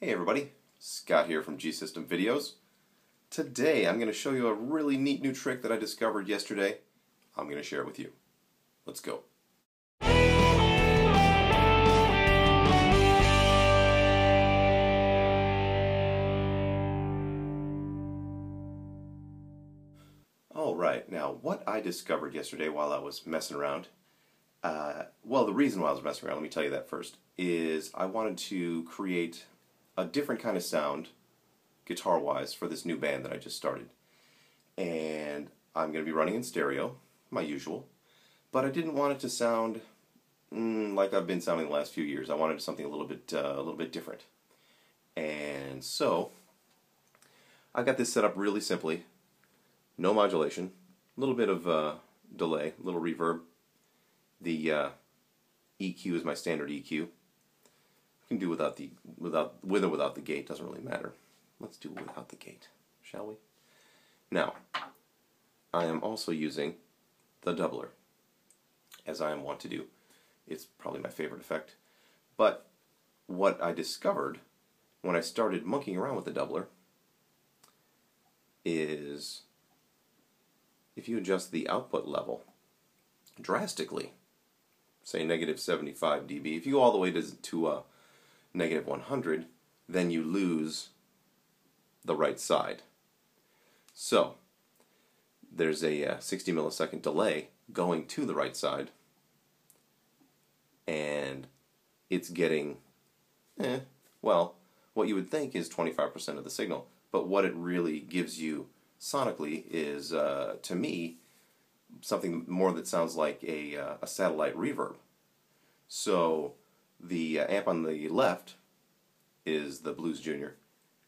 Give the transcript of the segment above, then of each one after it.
Hey everybody, Scott here from gsystemvideos. Today I'm going to show you a really neat new trick that I discovered yesterday. I'm going to share it with you. Let's go. Alright, now what I discovered yesterday while I was messing around, the reason why I was messing around, let me tell you that first, is I wanted to create a different kind of sound, guitar-wise, for this new band that I just started. And I'm going to be running in stereo, my usual, but I didn't want it to sound like I've been sounding the last few years. I wanted something a little bit different. And so I got this set up really simply. No modulation, a little bit of delay, a little reverb. The EQ is my standard EQ. You can do with or without the gate, doesn't really matter. Let's do it without the gate, shall we? Now, I am also using the doubler, as I am wont to do. It's probably my favorite effect. But what I discovered when I started monkeying around with the doubler is if you adjust the output level drastically, say negative 75 dB, if you go all the way to negative 100, then you lose the right side. So there's a 60 millisecond delay going to the right side, and it's getting, what you would think is 25% of the signal, but what it really gives you sonically is, to me, something more that sounds like a satellite reverb. So the amp on the left is the Blues Junior.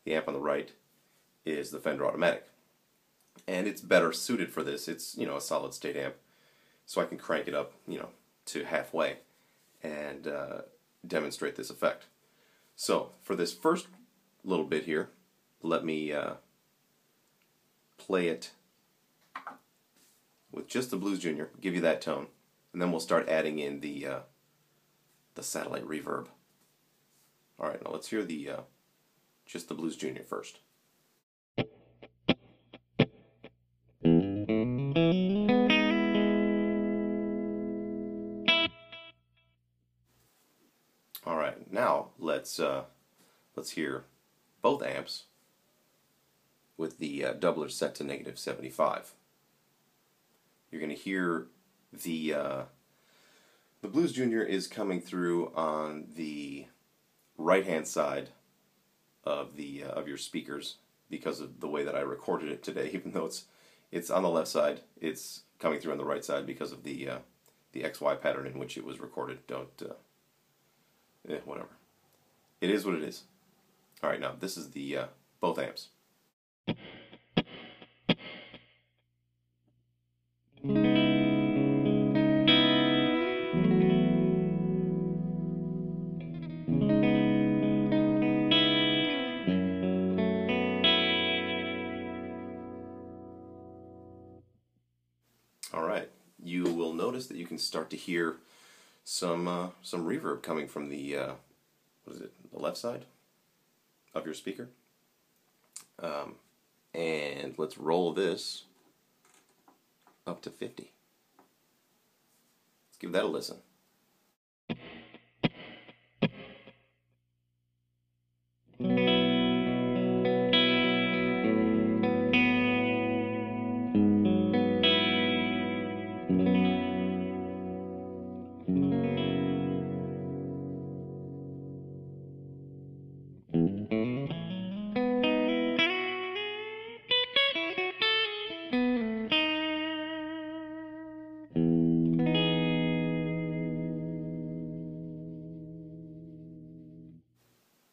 The amp on the right is the Fender Automatic. And it's better suited for this. It's, a solid state amp. So I can crank it up, to halfway and demonstrate this effect. So for this first little bit here, let me play it with just the Blues Junior, give you that tone, and then we'll start adding in the satellite reverb. Alright, now let's hear just the Blues Junior first. Alright, now let's hear both amps with the doubler set to negative 75. You're going to hear the Blues Junior is coming through on the right-hand side of your speakers because of the way that I recorded it today. Even though it's on the left side, it's coming through on the right side because of the XY pattern in which it was recorded. Whatever. It is what it is. All right, now this is the both amps. Alright, you will notice that you can start to hear some reverb coming from the the left side of your speaker. And let's roll this up to 50. Let's give that a listen.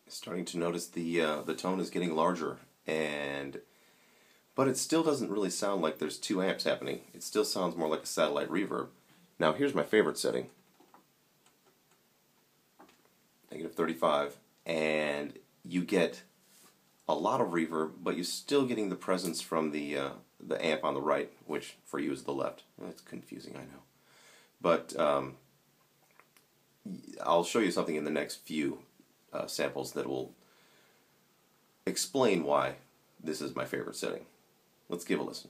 Starting to notice the tone is getting larger, but it still doesn't really sound like there's two amps happening. It still sounds more like a satellite reverb. Now here's my favorite setting, negative 35, and you get a lot of reverb, but you're still getting the presence from the amp on the right, which for you is the left. It's confusing, I know, but I'll show you something in the next few samples that will explain why this is my favorite setting. Let's give a listen.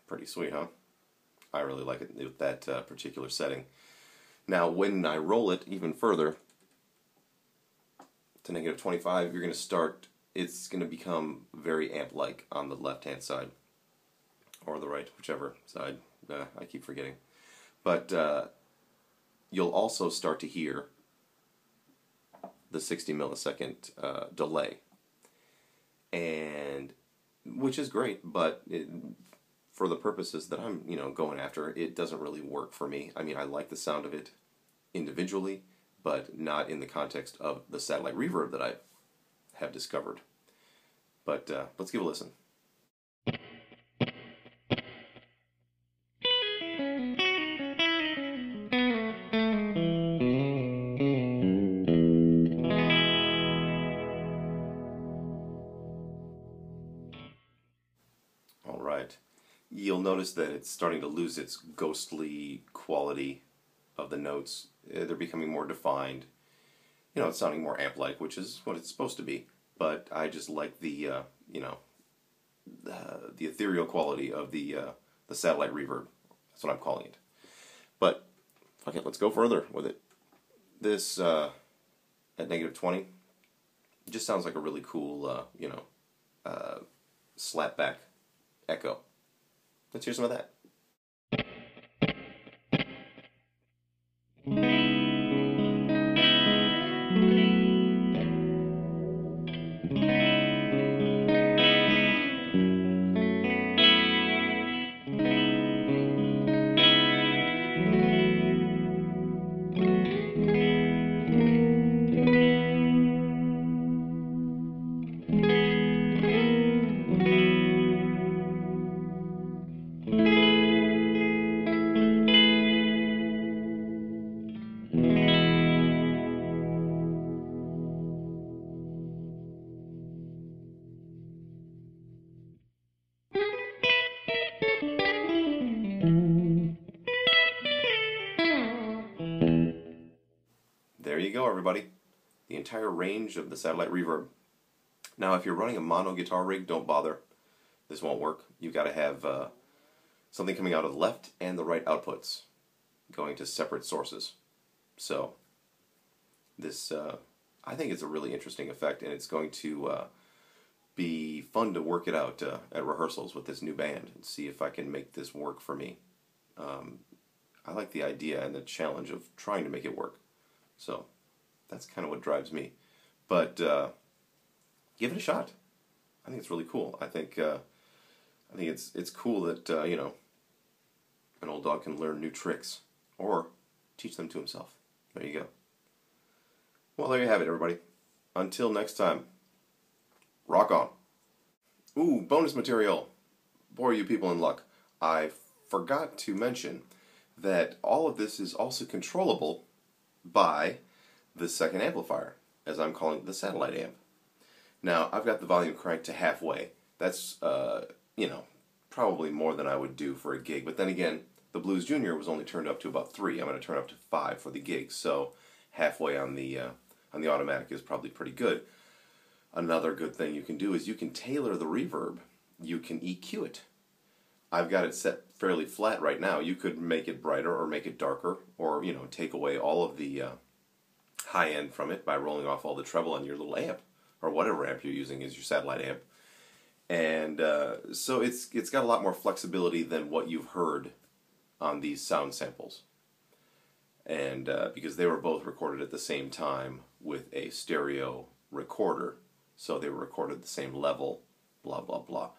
Pretty sweet, huh? I really like it with that particular setting. Now, when I roll it even further to negative 25, you're going to start, it's going to become very amp-like on the left-hand side, or the right, whichever side. I keep forgetting. But you'll also start to hear the 60 millisecond delay, and which is great, but for the purposes that I'm, going after, it doesn't really work for me. I mean, I like the sound of it individually, but not in the context of the satellite reverb that I have discovered. But let's give a listen. All right. You'll notice that it's starting to lose its ghostly quality of the notes. They're becoming more defined. It's sounding more amp-like, which is what it's supposed to be. But I just like the ethereal quality of the satellite reverb. That's what I'm calling it. But fuck it, let's go further with it. This at negative 20 just sounds like a really cool, slapback echo. Let's hear some of that. There you go, everybody. The entire range of the satellite reverb. Now, if you're running a mono guitar rig, don't bother. This won't work. You've got to have something coming out of the left and the right outputs going to separate sources. So, this, I think it's a really interesting effect, and it's going to be fun to work it out at rehearsals with this new band and see if I can make this work for me. I like the idea and the challenge of trying to make it work. So that's kind of what drives me. But give it a shot. I think it's really cool. I think it's cool that an old dog can learn new tricks or teach them to himself. There you go. Well, there you have it, everybody. Until next time, rock on. Ooh, bonus material. Boy, you people in luck. I forgot to mention that all of this is also controllable by the second amplifier, as I'm calling it, the satellite amp. Now, I've got the volume cranked to halfway. That's, probably more than I would do for a gig. But then again, the Blues Junior was only turned up to about 3. I'm going to turn up to 5 for the gig, so halfway on the automatic is probably pretty good. Another good thing you can do is you can tailor the reverb. You can EQ it. I've got it set fairly flat right now. You could make it brighter or make it darker, or take away all of the high end from it by rolling off all the treble on your little amp, or whatever amp you're using as your satellite amp. And so it's got a lot more flexibility than what you've heard on these sound samples. And because they were both recorded at the same time with a stereo recorder, so they were recorded at the same level, blah blah blah.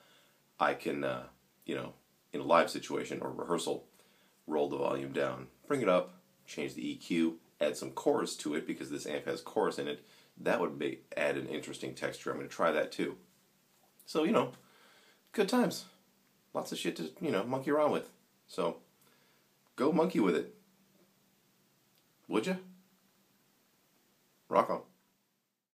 I can in a live situation or rehearsal, roll the volume down, bring it up, change the EQ, add some chorus to it because this amp has chorus in it. That would add an interesting texture. I'm going to try that too. So, good times. Lots of shit to, monkey around with. So, go monkey with it. Would you? Rock on.